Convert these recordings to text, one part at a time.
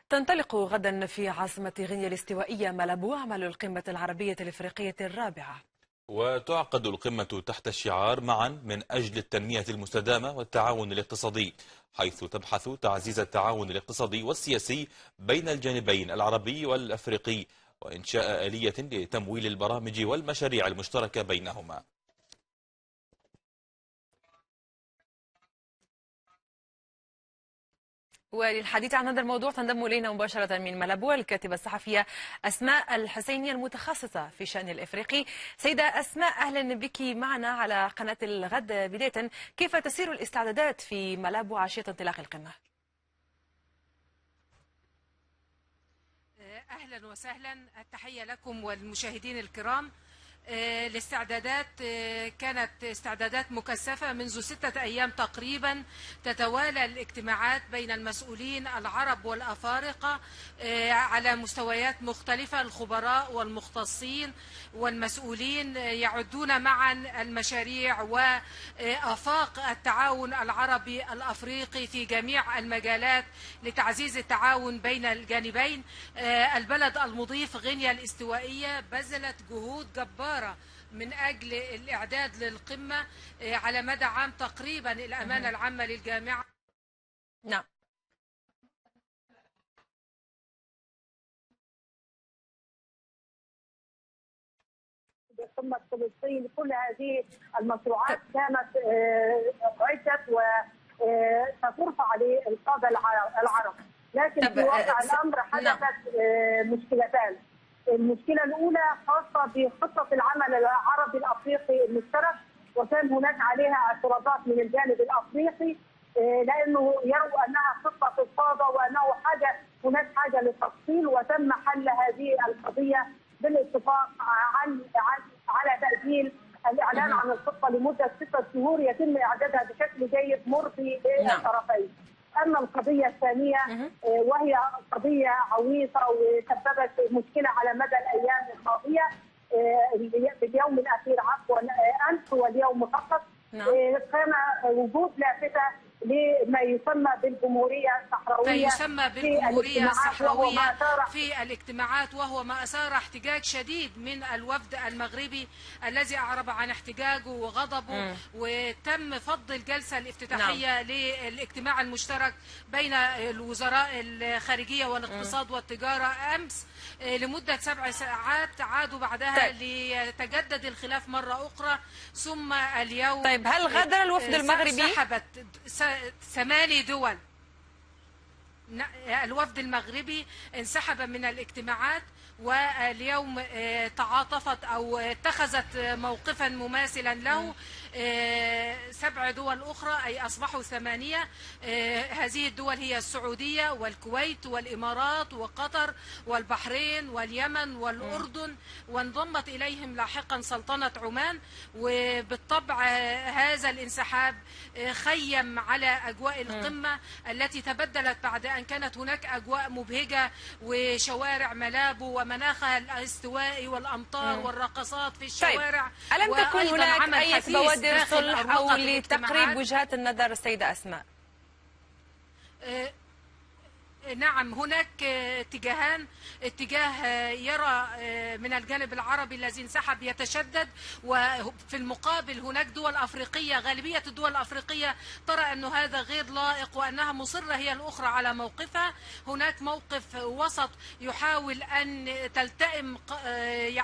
تنطلق غدا في عاصمة غينيا الاستوائية مالابو أعمال القمة العربية الإفريقية الرابعة. وتعقد القمة تحت شعار معا من أجل التنمية المستدامة والتعاون الاقتصادي، حيث تبحث تعزيز التعاون الاقتصادي والسياسي بين الجانبين العربي والأفريقي، وإنشاء آلية لتمويل البرامج والمشاريع المشتركة بينهما. وللحديث عن هذا الموضوع تنضم إلينا مباشرة من مالابو الكاتبة الصحفية أسماء الحسيني المتخصصة في الشأن الإفريقي. سيدة أسماء، أهلا بك معنا على قناة الغد. بداية، كيف تسير الاستعدادات في مالابو عشية انطلاق القمة؟ أهلا وسهلا، التحية لكم والمشاهدين الكرام. الاستعدادات كانت استعدادات مكثفة منذ 6 أيام تقريبا، تتوالى الاجتماعات بين المسؤولين العرب والأفارقة على مستويات مختلفة. الخبراء والمختصين والمسؤولين يعدون معا المشاريع وآفاق التعاون العربي الأفريقي في جميع المجالات لتعزيز التعاون بين الجانبين. البلد المضيف غينيا الاستوائية بذلت جهود جبارة من أجل الإعداد للقمة على مدى عام تقريبا. الأمانة العامة للجامعة نعم. قمة فلسطين، كل هذه المشروعات كانت عدت وسترفع للقادة العرب، لكن في واقع الأمر حدثت مشكلتان. المشكلة الأولى خاصة بخطة العمل العربي الأفريقي المشترك، وكان هناك عليها اعتراضات من الجانب الأفريقي لأنه يروا أنها خطة فضفاضة وأنه هناك حاجة للتفصيل، وتم حل هذه القضية بالاتفاق على تأجيل الإعلان عن الخطة لمدة 6 شهور يتم إعدادها بشكل جيد مرضي للطرفين. أما القضية الثانية وهي قضية عويصة وسببت مشكلة على مدى الأيام الماضية، باليوم الأخير عفوا أمس واليوم فقط، كان وجود لافتة لما يسمى بالجمهورية الصحراوية في الاجتماعات، وهو ما أثار احتجاج شديد من الوفد المغربي الذي أعرب عن احتجاجه وغضبه. وتم فض الجلسة الافتتاحية للاجتماع المشترك بين الوزراء الخارجية والاقتصاد والتجارة أمس لمدة 7 ساعات. عادوا بعدها ليتجدد الخلاف مرة أخرى، ثم اليوم هل غادر الوفد المغربي؟ سحبت 8 دول. الوفد المغربي انسحب من الاجتماعات، واليوم تعاطفت أو اتخذت موقفا مماثلا له 7 دول أخرى، أي أصبحوا 8. هذه الدول هي السعودية والكويت والإمارات وقطر والبحرين واليمن والأردن، وانضمت إليهم لاحقا سلطنة عمان. وبالطبع هذا الانسحاب خيم على أجواء القمة التي تبدلت بعد أن كانت هناك أجواء مبهجة وشوارع ملابو ومناخها الاستوائي والأمطار والرقصات في الشوارع. ألم تكن هناك أي بوادر صلح أو لتقريب وجهات النظر السيدة أسماء؟ نعم، هناك اتجاهان. اتجاه يرى من الجانب العربي الذي انسحب يتشدد، وفي المقابل هناك دول أفريقية، غالبية الدول الأفريقية ترى أن هذا غير لائق وأنها مصرة هي الأخرى على موقفها. هناك موقف وسط يحاول أن تلتئم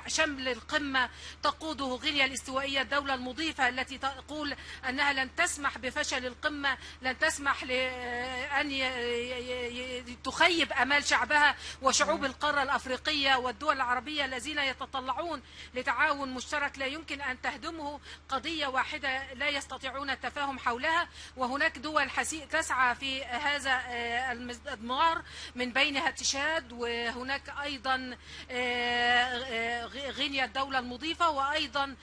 شمل القمة تقوده غينيا الاستوائية، الدولة المضيفة التي تقول أنها لن تسمح بفشل القمة، لن تسمح لأن تخيب أمال شعبها وشعوب القارة الأفريقية والدول العربية الذين يتطلعون لتعاون مشترك لا يمكن أن تهدمه قضية واحدة لا يستطيعون التفاهم حولها. وهناك دول تسعى في هذا المضمار، من بينها تشاد، وهناك أيضا غينيا الدولة المضيفة، وأيضا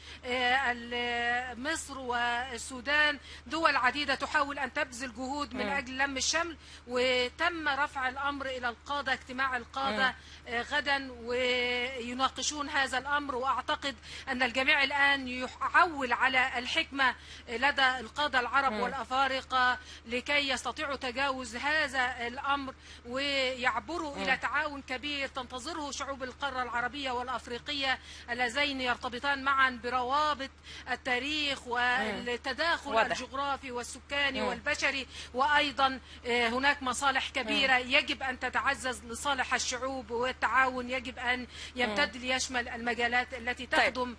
مصر والسودان. دول عديدة تحاول أن تبذل جهود من أجل لم الشمل، وتم رفع رفع الأمر إلى القادة، اجتماع القادة غدا ويناقشون هذا الأمر. وأعتقد أن الجميع الآن يعول على الحكمة لدى القادة العرب والأفارقة لكي يستطيعوا تجاوز هذا الأمر ويعبروا إلى تعاون كبير تنتظره شعوب القارة العربية والأفريقية اللذين يرتبطان معا بروابط التاريخ والتداخل الجغرافي والسكاني والبشري، وأيضا هناك مصالح كبيرة يجب أن تتعزز لصالح الشعوب، والتعاون يجب أن يمتد ليشمل المجالات التي تخدم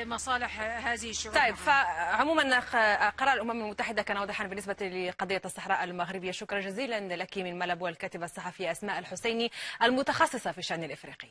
مصالح هذه الشعوب. طيب، فعموما قرار الأمم المتحدة كان واضحا بالنسبة لقضية الصحراء المغربية. شكرا جزيلا لك من ملبو الكاتبة الصحفية أسماء الحسيني المتخصصة في الشأن الإفريقي.